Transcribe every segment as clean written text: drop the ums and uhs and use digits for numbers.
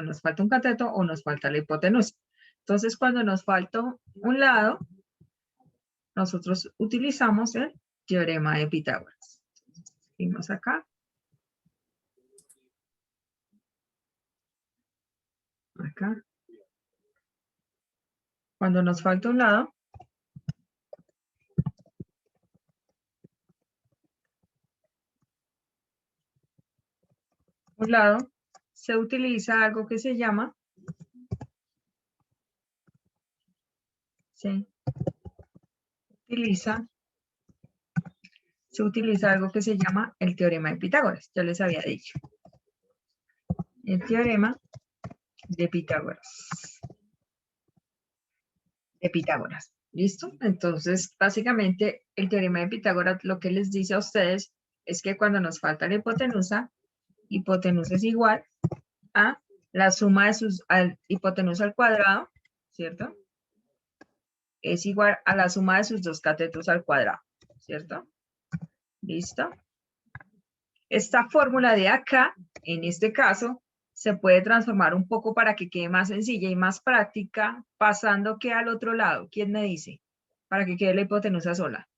nos falta un cateto o nos falta la hipotenusa. Entonces, cuando nos falta un lado, nosotros utilizamos el teorema de Pitágoras. Seguimos acá. Acá. Cuando nos falta un lado, se utiliza algo que se llama, se utiliza algo que se llama el teorema de Pitágoras. Ya les había dicho. El teorema de Pitágoras. ¿Listo? Entonces, básicamente, el teorema de Pitágoras lo que les dice a ustedes es que cuando nos falta la hipotenusa es igual a la suma de sus hipotenusa al cuadrado, ¿cierto? Es igual a la suma de sus dos catetos al cuadrado, ¿cierto? ¿Listo? Esta fórmula de acá, en este caso, se puede transformar un poco para que quede más sencilla y más práctica, pasando que al otro lado. ¿Quién me dice? Para que quede la hipotenusa sola.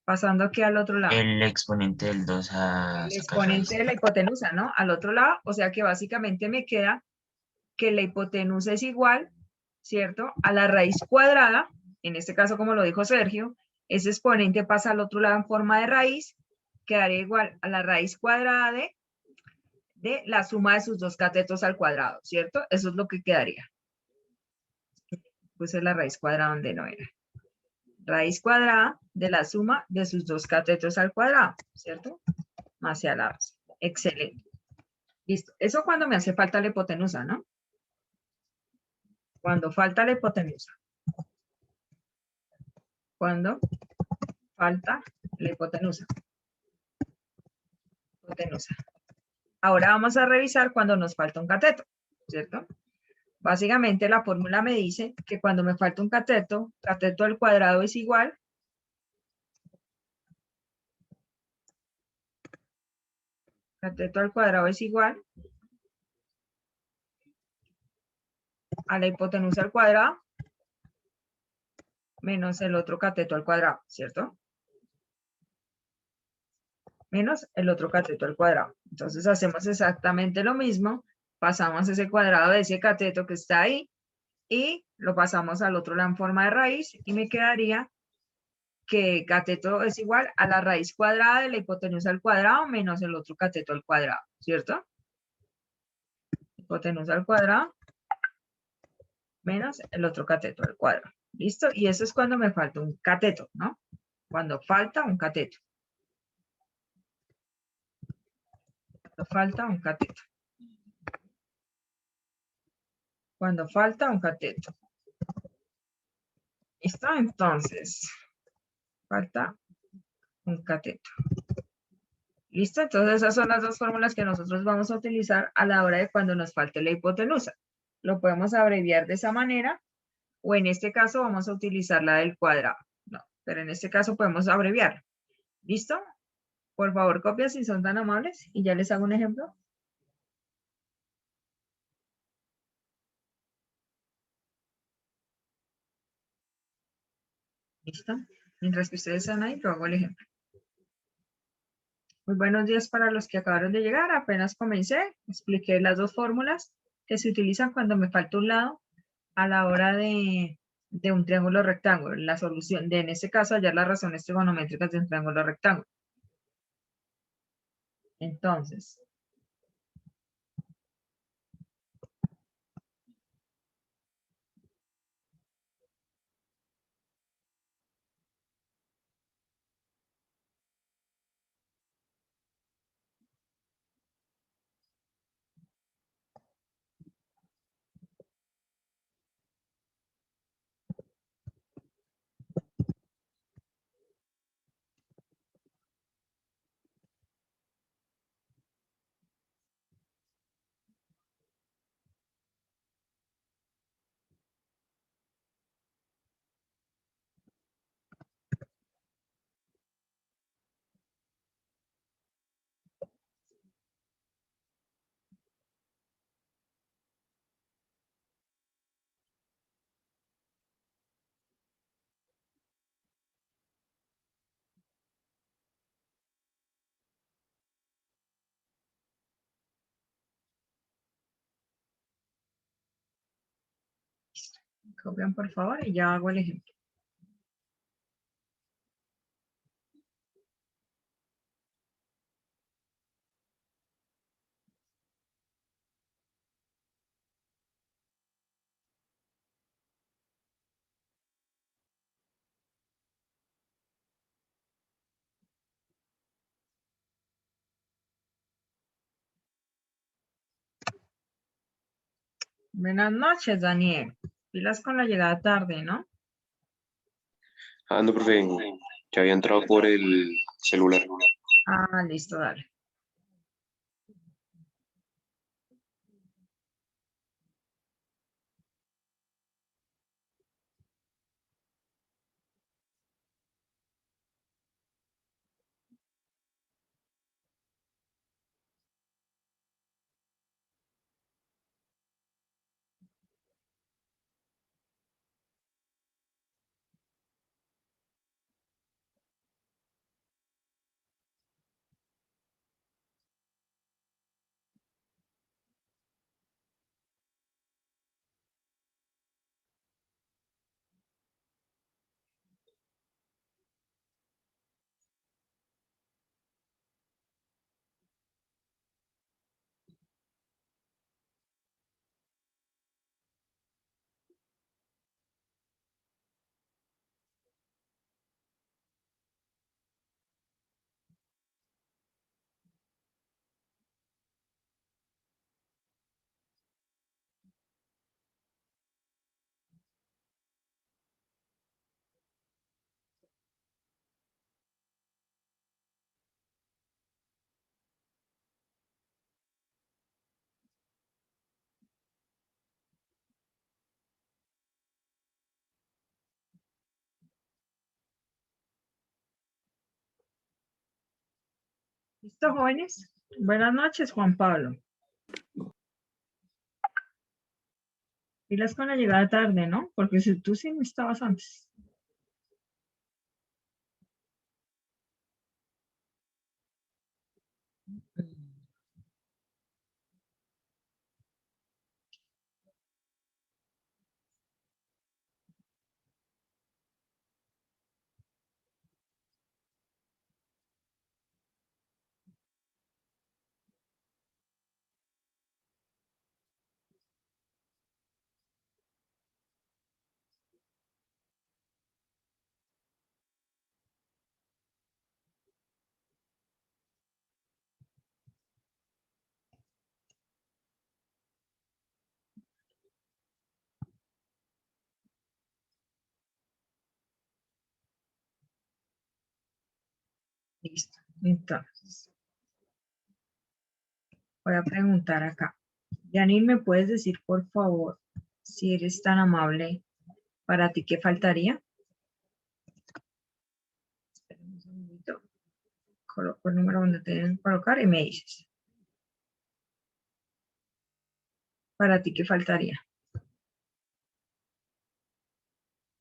Pasando que al otro lado. El exponente del 2 a El sacar exponente raíz. de la hipotenusa, ¿no? Al otro lado, o sea que básicamente me queda que la hipotenusa es igual, ¿cierto? A la raíz cuadrada, en este caso como lo dijo Sergio, ese exponente pasa al otro lado en forma de raíz, quedaría igual a la raíz cuadrada de la suma de sus dos catetos al cuadrado, ¿cierto? Eso es lo que quedaría. Puse la raíz cuadrada donde no era. Raíz cuadrada de la suma de sus dos catetos al cuadrado, ¿cierto? Hacia la base. Excelente. Listo. Eso cuando me hace falta la hipotenusa, ¿no? Cuando falta la hipotenusa. Cuando falta la hipotenusa. Ahora vamos a revisar cuando nos falta un cateto, ¿cierto? Básicamente la fórmula me dice que cuando me falta un cateto, cateto al cuadrado es igual cateto al cuadrado es igual a la hipotenusa al cuadrado menos el otro cateto al cuadrado, ¿cierto? Menos el otro cateto al cuadrado. Entonces hacemos exactamente lo mismo, pasamos ese cuadrado de ese cateto que está ahí y lo pasamos al otro lado en forma de raíz y me quedaría que cateto es igual a la raíz cuadrada de la hipotenusa al cuadrado menos el otro cateto al cuadrado, ¿cierto? Hipotenusa al cuadrado menos el otro cateto al cuadrado. ¿Listo? Y eso es cuando me falta un cateto, ¿no? Cuando falta un cateto. Cuando falta un cateto. Cuando falta un cateto. ¿Listo? Entonces, falta un cateto. ¿Listo? Entonces esas son las dos fórmulas que nosotros vamos a utilizar a la hora de cuando nos falte la hipotenusa. Lo podemos abreviar de esa manera o en este caso vamos a utilizar la del cuadrado. No, pero en este caso podemos abreviar. ¿Listo? Por favor, copia si son tan amables y ya les hago un ejemplo. ¿Listo? Mientras que ustedes están ahí, yo hago el ejemplo. Muy buenos días para los que acabaron de llegar. Apenas comencé, expliqué las dos fórmulas que se utilizan cuando me falta un lado a la hora de un triángulo rectángulo. La solución de, en este caso, hallar las razones trigonométricas de un triángulo rectángulo. Entonces, Copian, por favor, y ya hago el ejemplo. Buenas noches, Daniel. Pilas con la llegada tarde, ¿no? Ah, no, profe, ya había entrado por el celular. Ah, listo, dale. ¿Listo, jóvenes? Buenas noches, Juan Pablo. Pilas con la llegada tarde, ¿no? Porque si tú sí no estabas antes. Listo. Entonces, voy a preguntar acá. Janine, ¿me puedes decir, por favor, si eres tan amable, para ti qué faltaría? Espera un segundito. Coloco el número donde te deben colocar y me dices. ¿Para ti qué faltaría?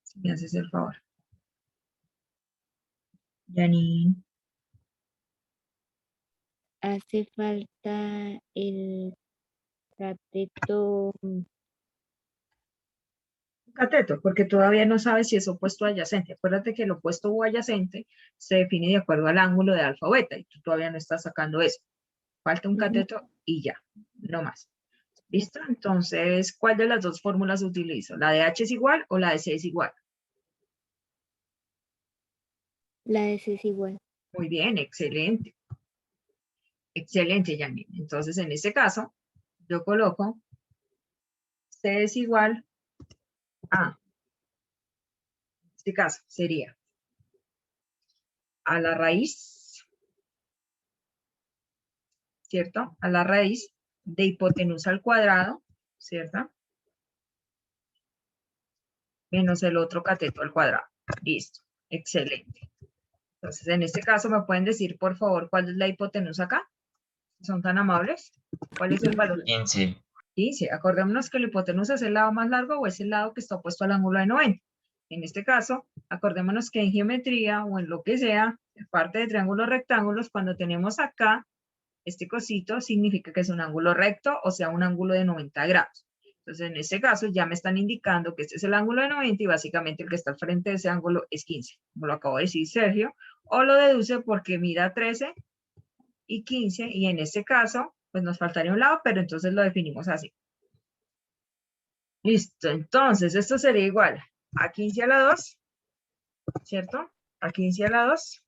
Si me haces el favor. Janine. Hace falta el cateto. Cateto, porque todavía no sabes si es opuesto o adyacente. Acuérdate que el opuesto o adyacente se define de acuerdo al ángulo de alfa o beta y tú todavía no estás sacando eso. Falta un cateto y ya, no más. ¿Listo? Entonces, ¿cuál de las dos fórmulas utilizo? ¿La de H es igual o la de C es igual? La de C es igual. Muy bien, excelente. Excelente, Janine. Entonces, en este caso, yo coloco C es igual a, en este caso, sería a la raíz, ¿cierto? A la raíz de hipotenusa al cuadrado, ¿cierto? Menos el otro cateto al cuadrado. Listo. Excelente. Entonces, en este caso, ¿me pueden decir, por favor, cuál es la hipotenusa acá? ¿Son tan amables? ¿Cuál es el valor? 15. 15. Acordémonos que la hipotenusa es el lado más largo o es el lado que está opuesto al ángulo de 90. En este caso, acordémonos que en geometría o en lo que sea, en parte de triángulos rectángulos, cuando tenemos acá este cosito, significa que es un ángulo recto, o sea, un ángulo de 90 grados. Entonces, en este caso ya me están indicando que este es el ángulo de 90 y básicamente el que está al frente de ese ángulo es 15, como lo acabo de decir Sergio, o lo deduce porque mira 13 y 15, y en este caso, pues nos faltaría un lado, pero entonces lo definimos así. Listo, entonces esto sería igual a 15 a la 2, ¿cierto? A 15 a la 2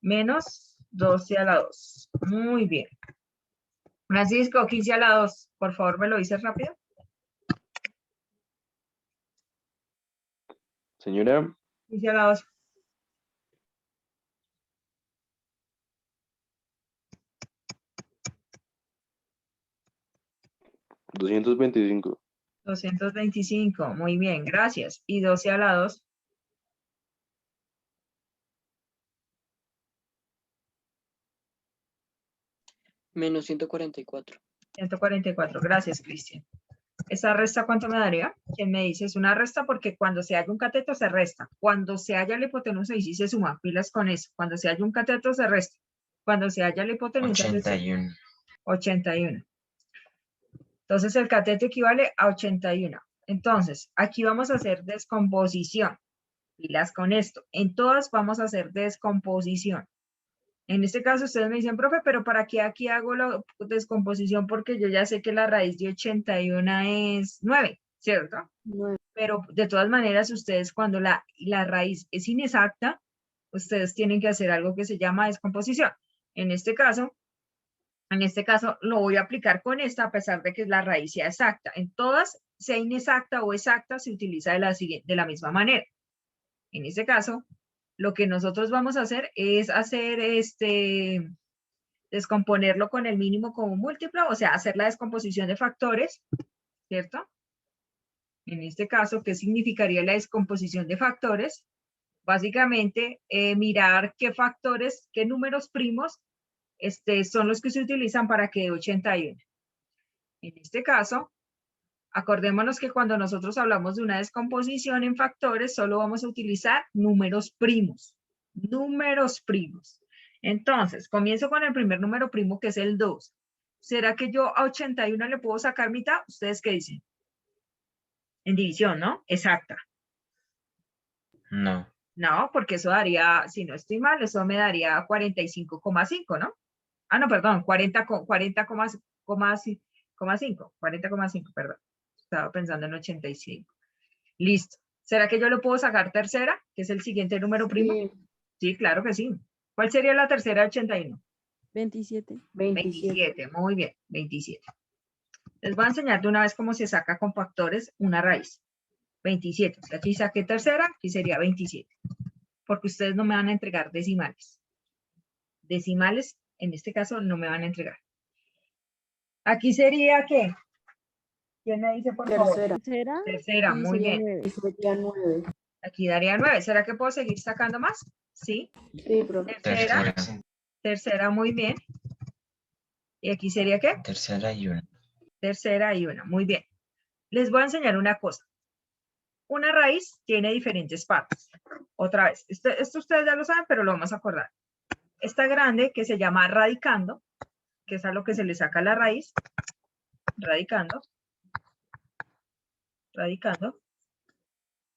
menos 12 a la 2. Muy bien. Francisco, 15 a la 2, por favor, ¿me lo dices rápido? Señora, 15 a la 2. $225. 225, muy bien, gracias. Y 12 a la 2. Menos 144. 144, gracias, Cristian. ¿Esa resta cuánto me daría? ¿Quién me dice? Es una resta porque cuando se halla un cateto se resta. Cuando se halla la hipotenusa y sí se suma, pilas con eso. Cuando se halla un cateto se resta. Cuando se halla la hipotenusa se suma. 81. 81. Entonces el cateto equivale a 81. Entonces, aquí vamos a hacer descomposición. Pilas con esto. En todas vamos a hacer descomposición. En este caso ustedes me dicen, profe, pero ¿para qué aquí hago la descomposición? Porque yo ya sé que la raíz de 81 es 9, ¿cierto? 9. Pero de todas maneras, ustedes cuando la raíz es inexacta, ustedes tienen que hacer algo que se llama descomposición. En este caso lo voy a aplicar con esta a pesar de que la raíz sea exacta. En todas, sea inexacta o exacta, se utiliza de la misma manera. En este caso, lo que nosotros vamos a hacer es hacer descomponerlo con el mínimo como múltiplo, o sea, hacer la descomposición de factores, ¿cierto? En este caso, ¿qué significaría la descomposición de factores? Básicamente, mirar qué factores, qué números primos son los que se utilizan para que dé 81. En este caso, acordémonos que cuando nosotros hablamos de una descomposición en factores, solo vamos a utilizar números primos. Números primos. Entonces, comienzo con el primer número primo, que es el 2. ¿Será que yo a 81 le puedo sacar mitad? ¿Ustedes qué dicen? En división, ¿no? Exacta. No. No, porque eso daría, si no estoy mal, eso me daría 45,5, ¿no? Ah, no, perdón, 40,5, perdón. Estaba pensando en 85. Listo. ¿Será que yo lo puedo sacar tercera, que es el siguiente número primo? Sí, Sí, claro que sí. ¿Cuál sería la tercera de 81? 27. 27, muy bien, 27. Les voy a enseñar de una vez cómo se saca con factores una raíz. 27. Si aquí saqué tercera, aquí sería 27. Porque ustedes no me van a entregar decimales. Decimales, en este caso, no me van a entregar. Aquí sería, ¿qué? ¿Quién me dice, por favor? Tercera. ¿Será? Tercera, Y muy sería bien. 9. Y sería 9. Aquí daría 9. ¿Será que puedo seguir sacando más? Sí. Sí, profe. Tercera. Tercera. Tercera, muy bien. ¿Y aquí sería qué? Tercera y una. Tercera y una. Muy bien. Les voy a enseñar una cosa. Una raíz tiene diferentes partes. Otra vez. Esto ustedes ya lo saben, pero lo vamos a acordar. Esta grande que se llama radicando, que es a lo que se le saca la raíz. Radicando. Radicando.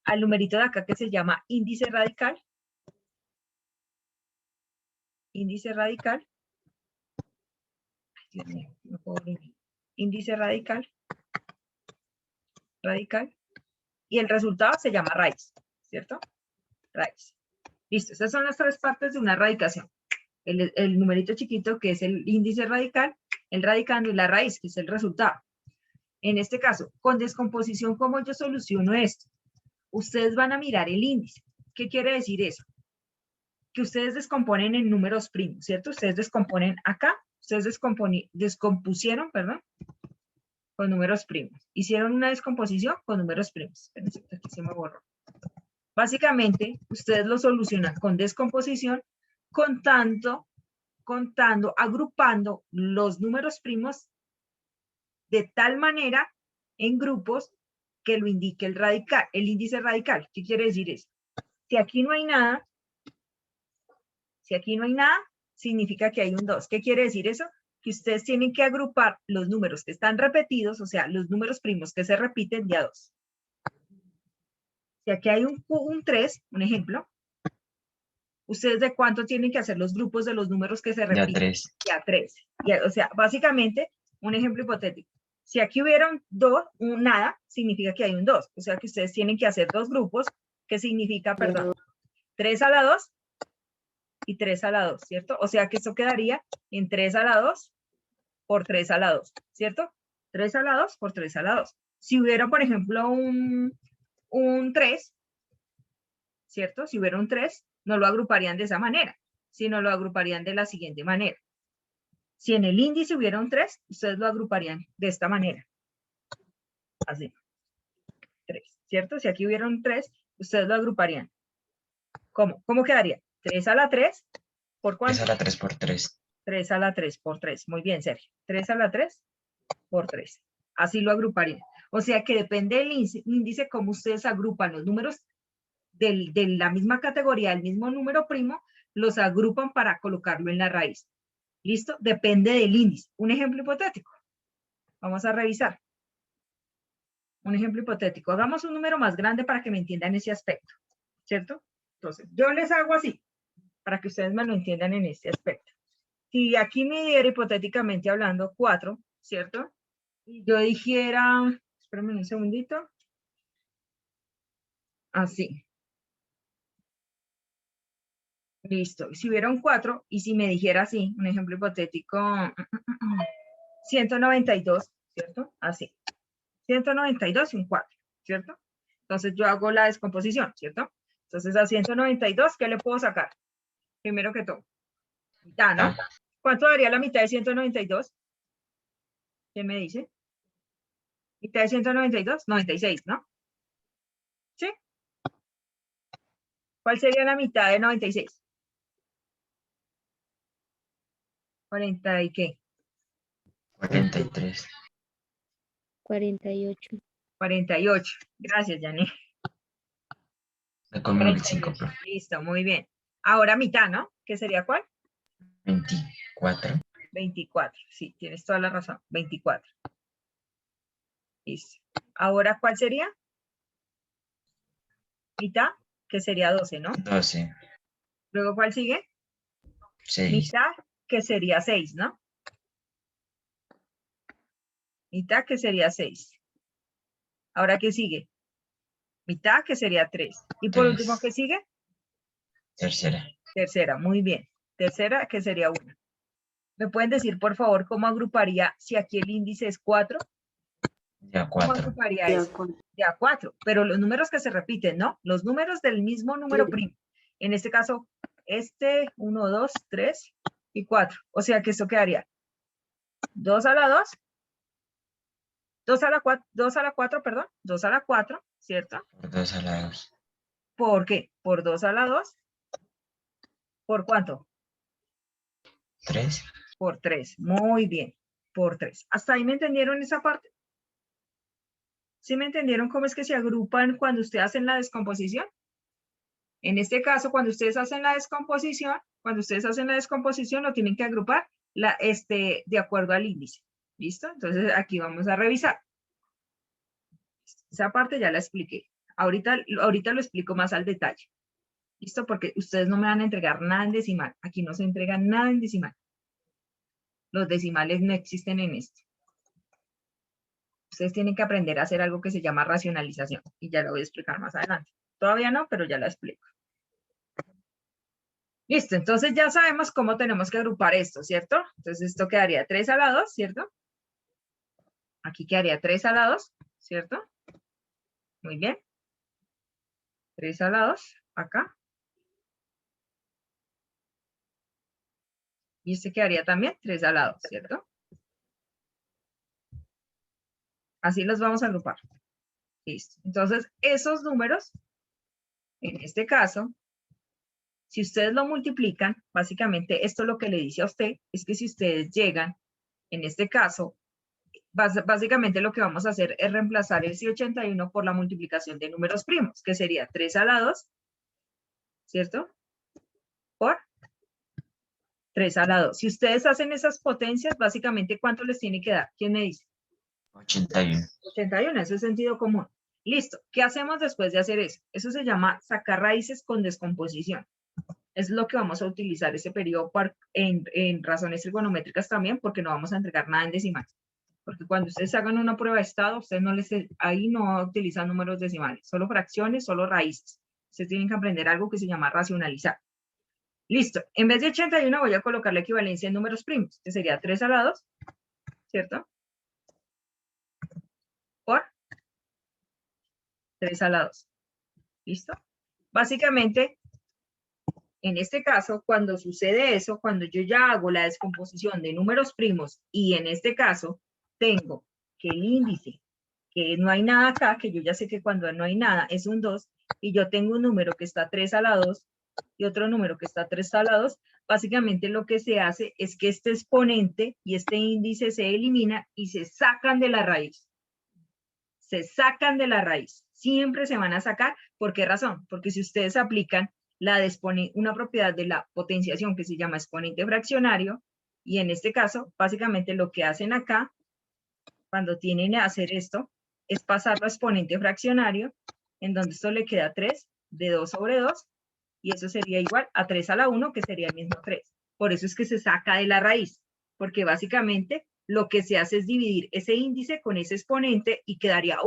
Al numerito de acá que se llama índice radical. Índice radical. Ay, Dios mío, no puedo abrir. Índice radical. Radical. Y el resultado se llama raíz, ¿cierto? Raíz. Listo, esas son las tres partes de una radicación. El numerito chiquito, que es el índice radical, el radicando y la raíz, que es el resultado. En este caso, con descomposición, ¿cómo yo soluciono esto? Ustedes van a mirar el índice. ¿Qué quiere decir eso? Que ustedes descomponen en números primos, ¿cierto? Ustedes descomponen acá, ustedes descompusieron, perdón, con números primos. Hicieron una descomposición con números primos. Espérense, aquí se me borró. Básicamente, ustedes lo solucionan con descomposición, contando, agrupando los números primos de tal manera en grupos que lo indique el índice radical. ¿Qué quiere decir eso? Si aquí no hay nada, significa que hay un 2. ¿Qué quiere decir eso? que ustedes tienen que agrupar los números que están repetidos, o sea, los números primos que se repiten de a 2. Si aquí hay un 3, un ejemplo, ¿ustedes de cuánto tienen que hacer los grupos de los números que se Ya repiten? 3. Ya 3. O sea, básicamente, un ejemplo hipotético. Si aquí hubiera un 2, un nada, significa que hay un 2. O sea que ustedes tienen que hacer dos grupos, que significa, perdón, 3 a la 2 y 3 a la 2, ¿cierto? O sea que esto quedaría en 3 a la 2 por 3 a la 2, ¿cierto? 3 a la 2 por 3 a la 2. Si hubiera, por ejemplo, un 3, ¿cierto? Si hubiera un 3, no lo agruparían de esa manera, sino lo agruparían de la siguiente manera. Si en el índice hubiera un 3, ustedes lo agruparían de esta manera. Así. 3, ¿cierto? Si aquí hubiera un 3, ustedes lo agruparían. ¿Cómo? ¿Cómo quedaría? 3 a la 3, ¿por 3 cuánto? a la 3 por 3. 3 a la 3 por 3. Muy bien, Sergio. 3 a la 3 por 3. Así lo agruparían. O sea que depende del índice cómo ustedes agrupan los números de la misma categoría, el mismo número primo, los agrupan para colocarlo en la raíz. ¿Listo? Depende del índice. Un ejemplo hipotético. Vamos a revisar. Un ejemplo hipotético. Hagamos un número más grande para que me entiendan ese aspecto. ¿Cierto? Entonces, yo les hago así, para que ustedes me lo entiendan en este aspecto. Si aquí me diera hipotéticamente hablando 4, ¿cierto? Y yo dijera, espérame un segundito. Así. Listo. Si hubiera un 4 y si me dijera así, un ejemplo hipotético, 192, ¿cierto? Así. 192 y un 4, ¿cierto? Entonces yo hago la descomposición, ¿cierto? Entonces a 192, ¿qué le puedo sacar? Primero que todo. Mitad, ¿no? ¿Cuánto daría la mitad de 192? ¿Quién me dice? Mitad de 192, 96, ¿no? ¿Sí? ¿Cuál sería la mitad de 96? 40 y qué? 43. 48. 48. Gracias, Yané. Me comí el 5, 48. profe. Listo, muy bien. Ahora mitad, ¿no? ¿Qué sería cuál? 24. 24. Sí, tienes toda la razón. 24. Listo. Ahora, ¿cuál sería? Mitad, que sería 12, ¿no? 12. Luego, ¿cuál sigue? 6. Mitad, que sería 6, ¿no? Mitad, que sería 6. Ahora, ¿qué sigue? Mitad, que sería 3. Y por último, ¿qué sigue? Tercera. Tercera, muy bien. Tercera, que sería 1. ¿Me pueden decir, por favor, cómo agruparía si aquí el índice es 4? Ya ¿Cómo 4. agruparía Ya eso? con- Ya 4, pero los números que se repiten, ¿no? Los números del mismo número primo. En este caso, 1, 2, 3 y 4. O sea que esto quedaría 2 a la 2, 2 a la 4, 2 a la 4, perdón, 2 a la 4, ¿cierto? Por 2 a la 2. ¿Por qué? Por 2 a la 2. ¿Por cuánto? 3. Por 3. Muy bien. Por 3. ¿Hasta ahí me entendieron esa parte? ¿Sí me entendieron cómo es que se agrupan cuando ustedes hacen la descomposición? En este caso, cuando ustedes hacen la descomposición, lo tienen que agrupar de acuerdo al índice. ¿Listo? Entonces, aquí vamos a revisar. Esa parte ya la expliqué. Ahorita lo explico más al detalle. ¿Listo? Porque ustedes no me van a entregar nada en decimal. Aquí no se entrega nada en decimal. Los decimales no existen en esto. Ustedes tienen que aprender a hacer algo que se llama racionalización. Y ya lo voy a explicar más adelante. Todavía no, pero ya la explico. Listo, entonces ya sabemos cómo tenemos que agrupar esto, ¿cierto? Entonces esto quedaría 3 a la 2, ¿cierto? Aquí quedaría 3 a la 2, ¿cierto? Muy bien. 3 a la 2, acá. Y este quedaría también 3 a la 2, ¿cierto? Así los vamos a agrupar. Listo. Entonces, esos números, en este caso, si ustedes lo multiplican, básicamente esto lo que le dice a usted es que si ustedes llegan, en este caso, básicamente lo que vamos a hacer es reemplazar el 81 por la multiplicación de números primos, que sería 3 a la 2, ¿cierto? Por 3 a la 2. Si ustedes hacen esas potencias, básicamente, ¿cuánto les tiene que dar? ¿Quién me dice? 81. 81, eso es sentido común. Listo. ¿Qué hacemos después de hacer eso? Eso se llama sacar raíces con descomposición. Es lo que vamos a utilizar ese periodo en razones trigonométricas también, porque no vamos a entregar nada en decimales. Porque cuando ustedes hagan una prueba de estado, ustedes ahí no utilizan números decimales, solo fracciones, solo raíces. Ustedes tienen que aprender algo que se llama racionalizar. Listo. En vez de 81 voy a colocar la equivalencia en números primos, que sería 3 a la 2, ¿cierto? Por 3 a la 2. ¿Listo? Básicamente, en este caso, cuando sucede eso, cuando yo ya hago la descomposición de números primos y en este caso tengo que el índice, que no hay nada acá, que yo ya sé que cuando no hay nada es un 2, y yo tengo un número que está 3 a la 2 y otro número que está 3 a la 2, básicamente lo que se hace es que este exponente y este índice se elimina y se sacan de la raíz. Se sacan de la raíz. Siempre se van a sacar. ¿Por qué razón? Porque si ustedes aplican una propiedad de la potenciación que se llama exponente fraccionario, y en este caso, básicamente lo que hacen acá, cuando tienen que hacer esto, es pasarlo a exponente fraccionario, en donde esto le queda 3 de 2 sobre 2, y eso sería igual a 3 a la 1, que sería el mismo 3. Por eso es que se saca de la raíz, porque básicamente lo que se hace es dividir ese índice con ese exponente y quedaría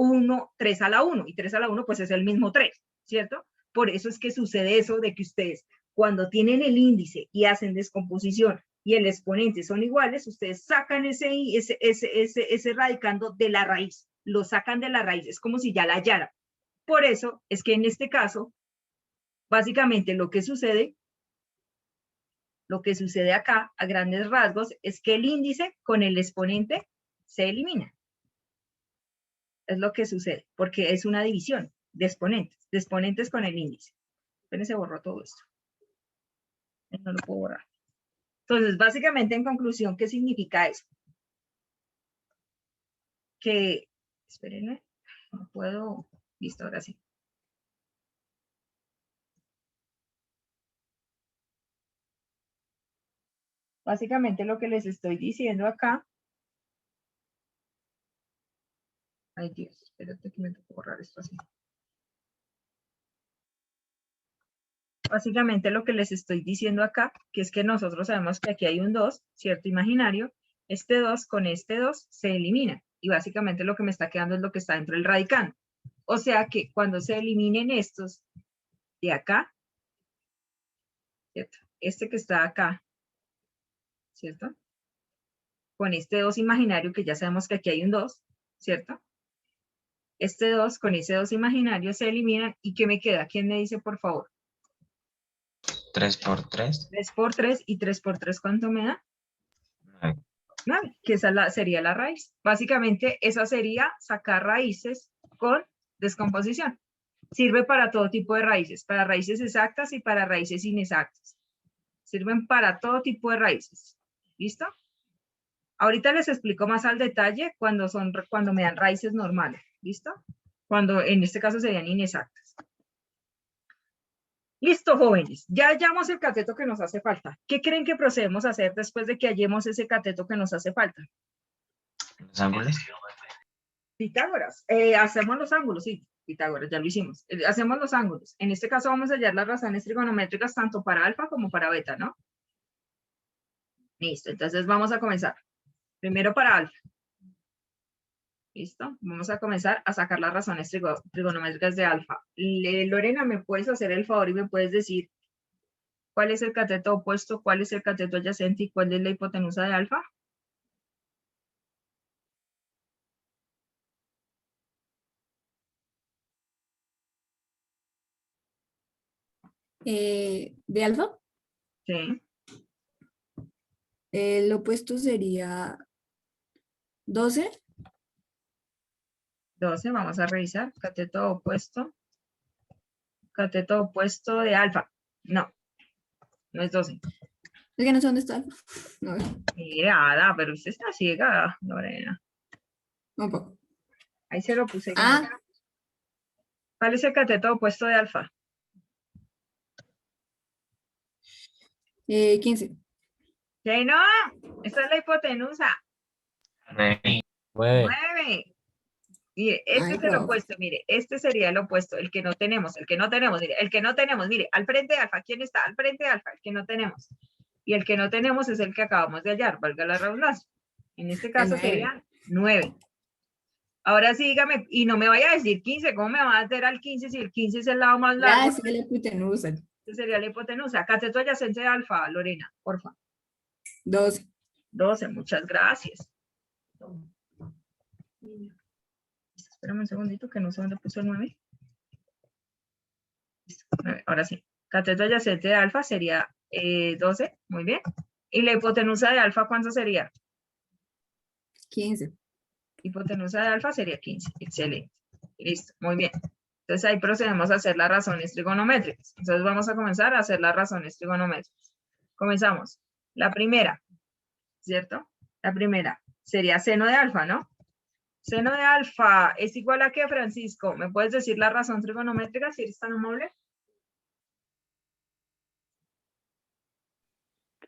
3 a la 1, y 3 a la 1 pues es el mismo 3, ¿cierto? Por eso es que sucede eso de que ustedes, cuando tienen el índice y hacen descomposición y el exponente son iguales, ustedes sacan ese radicando de la raíz, lo sacan de la raíz, es como si ya la hallaran. Por eso es que en este caso, básicamente lo que sucede acá, a grandes rasgos, es que el índice con el exponente se elimina. Es lo que sucede, porque es una división de exponentes con el índice. Apenas se borró todo esto. No lo puedo borrar. Entonces, básicamente, en conclusión, ¿qué significa eso? Que, espérenme, no puedo, listo, ahora sí. Básicamente lo que les estoy diciendo acá. Ay, Dios, espérate que me tengo que borrar esto así. Básicamente lo que les estoy diciendo acá, que es que nosotros sabemos que aquí hay un 2, ¿cierto? Imaginario. Este 2 con este 2 se elimina. Y básicamente lo que me está quedando es lo que está dentro del radicando. O sea que cuando se eliminen estos de acá, ¿cierto? Este que está acá, ¿cierto? Con este 2 imaginario, que ya sabemos que aquí hay un 2, ¿cierto? Este 2 con ese 2 imaginario se eliminan. ¿Y qué me queda? ¿Quién me dice, por favor? 3 por 3. 3 por 3 y 3 por 3, ¿cuánto me da? 9. 9, que esa sería la raíz. Básicamente, esa sería sacar raíces con descomposición. Sirve para todo tipo de raíces, para raíces exactas y para raíces inexactas. Sirven para todo tipo de raíces. ¿Listo? Ahorita les explico más al detalle cuando me dan raíces normales. ¿Listo? Cuando en este caso serían inexactas. Listo, jóvenes. Ya hallamos el cateto que nos hace falta. ¿Qué creen que procedemos a hacer después de que hallemos ese cateto que nos hace falta? Los ángulos. Pitágoras. Hacemos los ángulos, sí. Pitágoras, ya lo hicimos. Hacemos los ángulos. En este caso vamos a hallar las razones trigonométricas tanto para alfa como para beta, ¿no? Listo, entonces vamos a comenzar. Primero para alfa. ¿Listo? Vamos a comenzar a sacar las razones trigonométricas de alfa. Lorena, ¿me puedes hacer el favor y me puedes decir cuál es el cateto opuesto, cuál es el cateto adyacente y cuál es la hipotenusa de alfa? ¿De alfa? Sí. El opuesto sería 12. 12, vamos a revisar. Cateto opuesto de alfa. No, no es 12. Es que no sé dónde está. No, Mira, pero usted está ciega, Lorena. un poco. Ahí se lo puse. Ah, ¿Cuál es el cateto opuesto de alfa? 15. ¿Qué no? Esta es la hipotenusa. 9. 9. 9. Mire, este Ay, es el profe. opuesto, mire, este sería el opuesto, el que no tenemos, mire, el que no tenemos, mire, al frente de alfa, ¿quién está? Al frente de alfa, el que no tenemos. Y el que no tenemos es el que acabamos de hallar, valga la redundancia. En este caso 9. sería 9. Ahora sí, dígame, y no me vaya a decir 15, ¿cómo me va a hacer al 15 si el 15 es el lado más Ya, largo? sí, la hipotenusa. Este sería la hipotenusa. Cateto adyacente de alfa, Lorena, porfa. 12. 12, muchas gracias. Espérame un segundito que no sé dónde puse el 9. Listo, 9, ahora sí. Cateto adyacente de alfa sería 12, muy bien. ¿Y la hipotenusa de alfa cuánto sería? 15. Hipotenusa de alfa sería 15, excelente. Listo, muy bien. Entonces ahí procedemos a hacer las razones trigonométricas. Entonces vamos a comenzar a hacer las razones trigonométricas. Comenzamos. La primera, ¿cierto? La primera sería seno de alfa, ¿no? Seno de alfa es igual a ¿qué, Francisco? ¿Me puedes decir la razón trigonométrica si eres tan amable?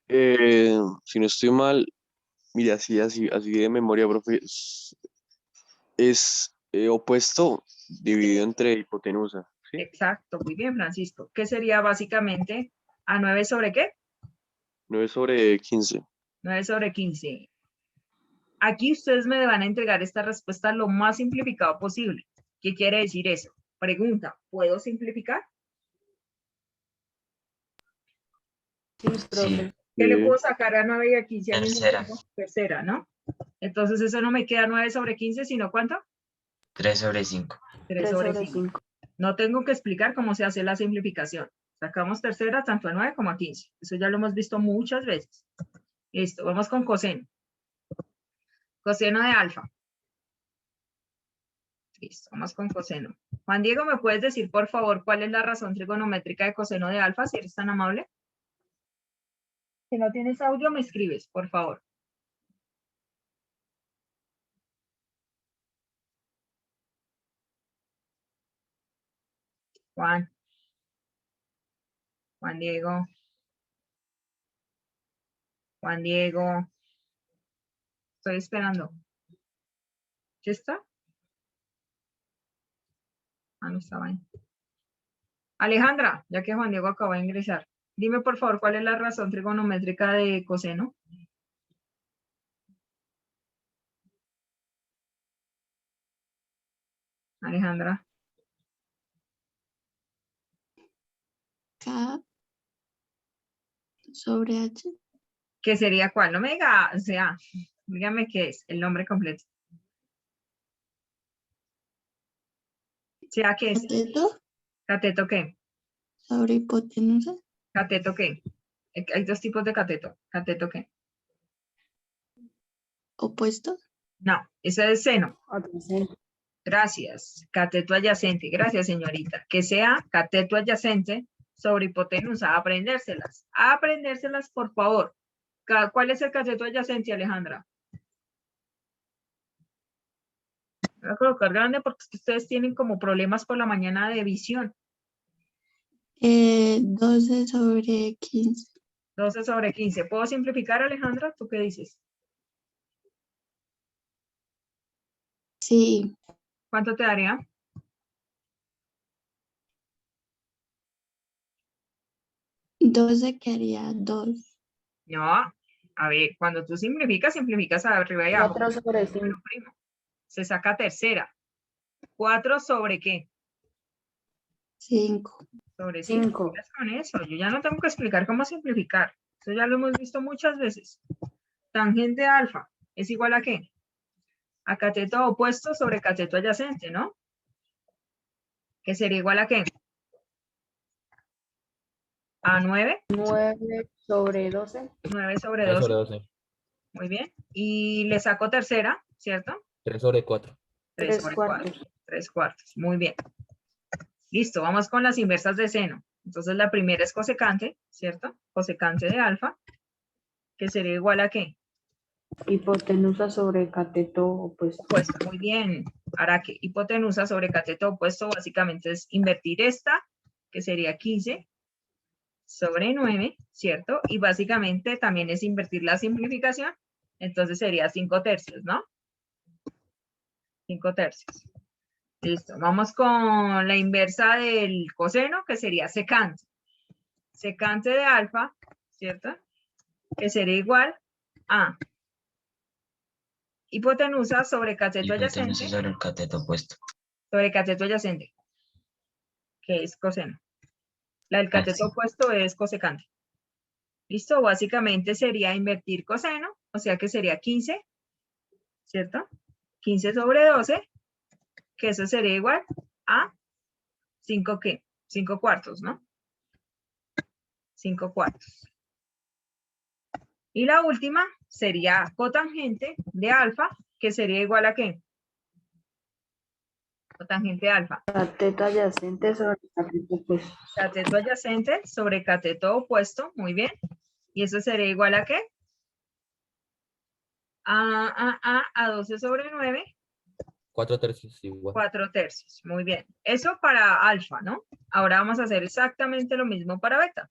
Si no estoy mal, mira, así de memoria, profe, es opuesto dividido entre hipotenusa, ¿sí? Exacto, muy bien, Francisco. ¿Qué sería básicamente a 9 sobre qué? 9 sobre 15. 9 sobre 15. Aquí ustedes me van a entregar esta respuesta lo más simplificado posible. ¿Qué quiere decir eso? Pregunta, ¿puedo simplificar? Sí, profe. ¿Qué le puedo sacar a 9 y a 15 al mismo Tercera. tiempo? Tercera, ¿no? Entonces eso no me queda 9 sobre 15, sino ¿cuánto? 3 sobre 5. 3 sobre 5. No tengo que explicar cómo se hace la simplificación. Sacamos tercera tanto a 9 como a 15. Eso ya lo hemos visto muchas veces. Listo, vamos con coseno. Coseno de alfa. Listo, vamos con coseno. Juan Diego, ¿me puedes decir, por favor, cuál es la razón trigonométrica de coseno de alfa, si eres tan amable? Si no tienes audio, me escribes, por favor. Juan. Juan Diego. Juan Diego. Estoy esperando. ¿Qué está? Ah, no estaba ahí. Alejandra, ya que Juan Diego acaba de ingresar, dime por favor cuál es la razón trigonométrica de coseno. Alejandra. K sobre H. ¿Qué sería cuál? No me diga, o sea, dígame qué es el nombre completo. ¿Sea qué es? Cateto ¿Cateto qué? sobre hipotenusa. ¿Cateto qué? Hay dos tipos de cateto. ¿Cateto qué? Opuesto. No, ese es seno. Adyacente. Gracias. Cateto adyacente. Gracias, señorita. Que sea cateto adyacente sobre hipotenusa. Aprendérselas. Aprendérselas, por favor. ¿Cuál es el cateto adyacente, Alejandra? Voy a colocar grande porque es que ustedes tienen como problemas por la mañana de visión. 12 sobre 15. 12 sobre 15. ¿Puedo simplificar, Alejandra? ¿Tú qué dices? Sí. ¿Cuánto te daría? ¿12 quedaría 2? No. A ver, cuando tú simplificas, simplificas arriba y abajo. 4 sobre 5. Lo primo. Se saca tercera. 4 sobre qué? 5. Sobre 5. 5. Con eso. Yo ya no tengo que explicar cómo simplificar. Eso ya lo hemos visto muchas veces. Tangente alfa es igual a qué? A cateto opuesto sobre cateto adyacente, ¿no? ¿Que sería igual a qué? A 9. 9 sobre 12. 9 sobre 9 sobre 12. 12. Muy bien. Y le saco tercera, ¿cierto? 3 sobre 4. 3 3 sobre cuartos. 4. 3 cuartos. Muy bien. Listo, vamos con las inversas de seno. Entonces la primera es cosecante, ¿cierto? Cosecante de alfa, que sería igual a qué? Hipotenusa sobre cateto opuesto. Opuesto, muy bien. Ahora que hipotenusa sobre cateto opuesto básicamente es invertir esta, que sería 15, sobre 9, ¿cierto? Y básicamente también es invertir la simplificación, entonces sería 5 tercios, ¿no? 5 tercios. Listo, vamos con la inversa del coseno, que sería secante. Secante de alfa, ¿cierto? Que sería igual a hipotenusa sobre cateto Hipotenusa adyacente, sobre el cateto opuesto. sobre cateto adyacente, que es coseno. La del Ah, cateto sí. opuesto es cosecante. ¿Listo? Básicamente sería invertir coseno, o sea que sería 15, ¿cierto? 15 sobre 12, que eso sería igual a 5, ¿qué? 5 cuartos, ¿no? 5 cuartos. Y la última sería cotangente de alfa, que sería igual a ¿qué? Cotangente de alfa. Cateto adyacente sobre cateto opuesto. Cateto adyacente sobre cateto opuesto, muy bien. ¿Y eso sería igual a qué? A 12 sobre 9, 4 tercios igual. 4 tercios. Muy bien. Eso para alfa, ¿no? Ahora vamos a hacer exactamente lo mismo para beta.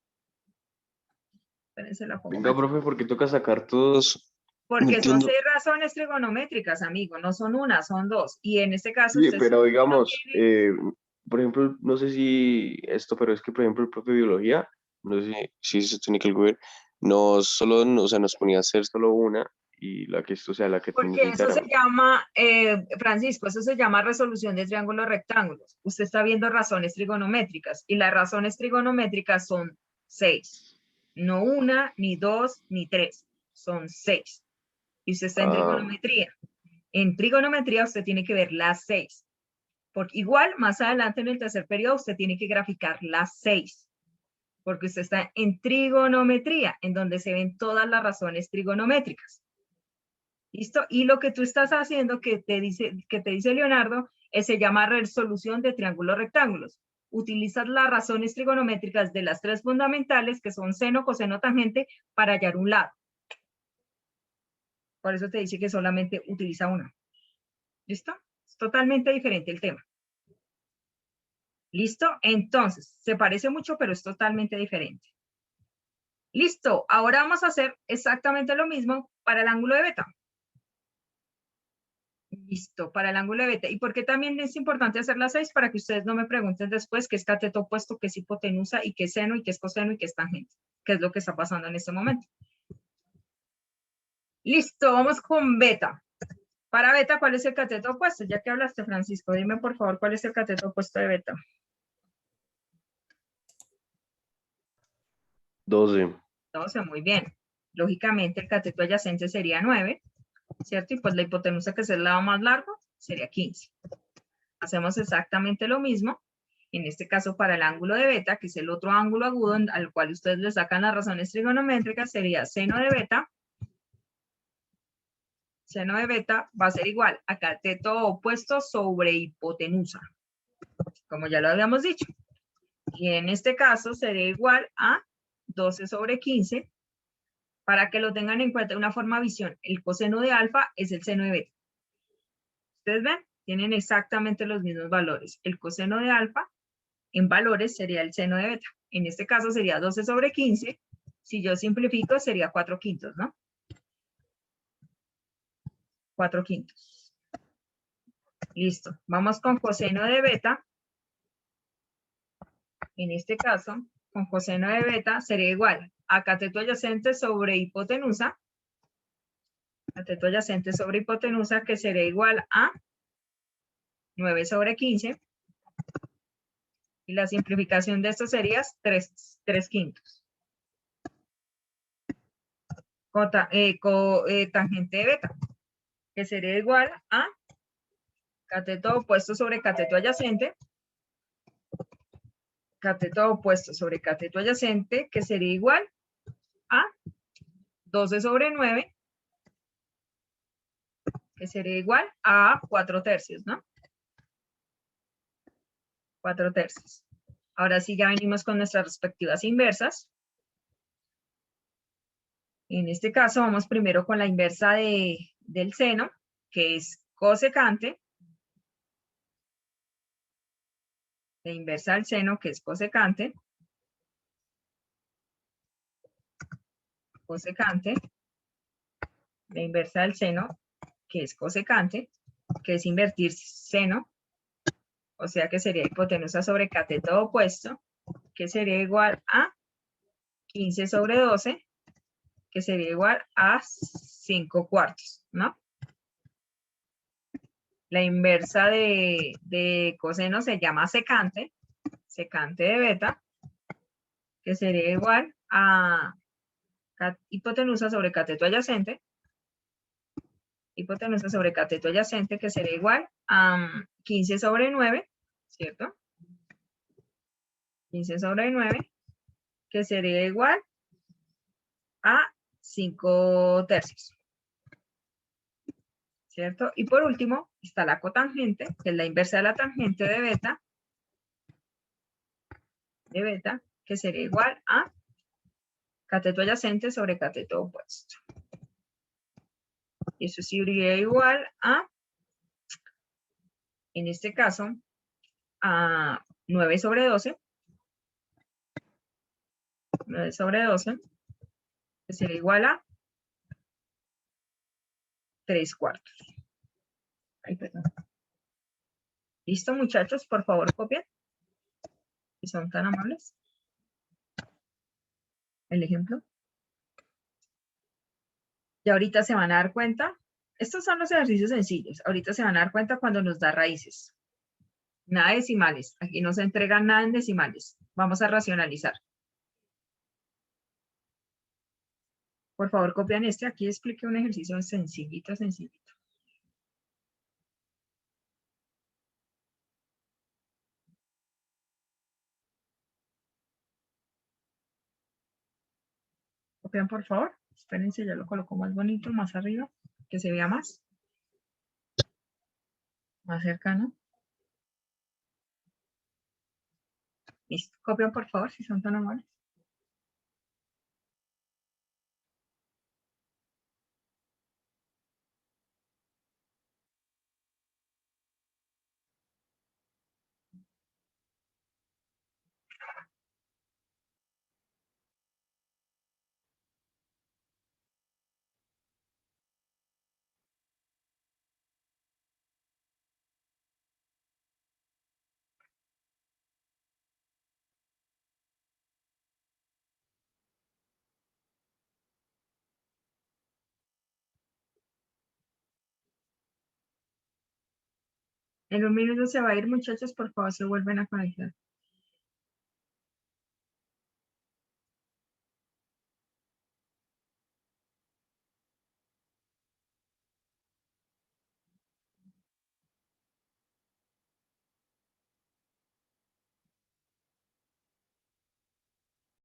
Espérense, la pongo Venga, aquí. profe, ¿por qué toca sacar todos? No Porque son entiendo. 6 razones trigonométricas, amigo. No son una, son 2. Y en este caso Sí, usted pero no digamos, tiene... por ejemplo, no sé si esto, pero es que, por ejemplo, el profe de biología, no sé si se tiene que ver, no solo, o sea, nos ponía a hacer solo una y la que esto sea la que Porque eso se necesitáramos. llama, Francisco, eso se llama resolución de triángulos rectángulos. Usted está viendo razones trigonométricas y las razones trigonométricas son 6. No una, ni 2, ni 3. Son 6. Y usted está en Ah, trigonometría. En trigonometría usted tiene que ver las 6. Porque igual, más adelante en el tercer periodo, usted tiene que graficar las 6. Porque usted está en trigonometría, en donde se ven todas las razones trigonométricas. ¿Listo? Y lo que tú estás haciendo, que te dice Leonardo, se llama resolución de triángulos rectángulos. Utilizas las razones trigonométricas de las 3 fundamentales, que son seno, coseno, tangente, para hallar un lado. Por eso te dice que solamente utiliza una. ¿Listo? Es totalmente diferente el tema. ¿Listo? Entonces, se parece mucho, pero es totalmente diferente. Listo. Ahora vamos a hacer exactamente lo mismo para el ángulo de beta. Listo, para el ángulo de beta. ¿Y por qué también es importante hacer las 6? Para que ustedes no me pregunten después qué es cateto opuesto, qué es hipotenusa, y qué es seno, y qué es coseno, y qué es tangente. ¿Qué es lo que está pasando en este momento? Listo, vamos con beta. Para beta, ¿cuál es el cateto opuesto? Ya que hablaste, Francisco, dime por favor cuál es el cateto opuesto de beta. 12. 12, muy bien. Lógicamente, el cateto adyacente sería 9, ¿cierto? Y pues la hipotenusa, que es el lado más largo, sería 15. Hacemos exactamente lo mismo. En este caso, para el ángulo de beta, que es el otro ángulo agudo al cual ustedes le sacan las razones trigonométricas, sería seno de beta. Seno de beta va a ser igual a cateto opuesto sobre hipotenusa, como ya lo habíamos dicho. Y en este caso sería igual a 12 sobre 15. Para que lo tengan en cuenta de una forma visión, el coseno de alfa es el seno de beta. ¿Ustedes ven? Tienen exactamente los mismos valores. El coseno de alfa en valores sería el seno de beta. En este caso sería 12 sobre 15. Si yo simplifico, sería 4 quintos, ¿no? 4 quintos. Listo. Vamos con coseno de beta. En este caso, con coseno de beta sería igual a cateto adyacente sobre hipotenusa. Cateto adyacente sobre hipotenusa, que sería igual a 9 sobre 15. Y la simplificación de esto sería 3 quintos. Tangente de beta, que sería igual a cateto opuesto sobre cateto adyacente. Cateto opuesto sobre cateto adyacente, que sería igual a 12 sobre 9, que sería igual a 4 tercios, ¿no? 4 tercios. Ahora sí ya venimos con nuestras respectivas inversas. En este caso vamos primero con la inversa del seno, que es cosecante. La inversa del seno, que es cosecante. cosecante, la inversa del seno, que es cosecante, que es invertir seno, o sea que sería hipotenusa sobre cateto opuesto, que sería igual a 15 sobre 12, que sería igual a 5 cuartos, ¿no? La inversa de coseno se llama secante, secante de beta, que sería igual a hipotenusa sobre cateto adyacente, hipotenusa sobre cateto adyacente, que sería igual a 15 sobre 9, ¿cierto? 15 sobre 9, que sería igual a 5 tercios, ¿cierto? Y por último, está la cotangente, que es la inversa de la tangente de beta, que sería igual a cateto adyacente sobre cateto opuesto. Y eso sería igual a, en este caso, a 9 sobre 12, 9 sobre 12, que sería igual a 3 cuartos. Ay, perdón. ¿Listo, muchachos? Por favor, copien. Si son tan amables. El ejemplo. Y ahorita se van a dar cuenta. Estos son los ejercicios sencillos. Ahorita se van a dar cuenta cuando nos da raíces. Nada de decimales. Aquí no se entrega nada en decimales. Vamos a racionalizar. Por favor, copian este. Aquí expliqué un ejercicio sencillito, sencillito. Copian, por favor. Espérense, ya lo coloco más bonito, más arriba, que se vea más. Más cercano. Listo. Copian, por favor, si son tan amables. En un minuto se va a ir, muchachos, por favor, se vuelven a conectar.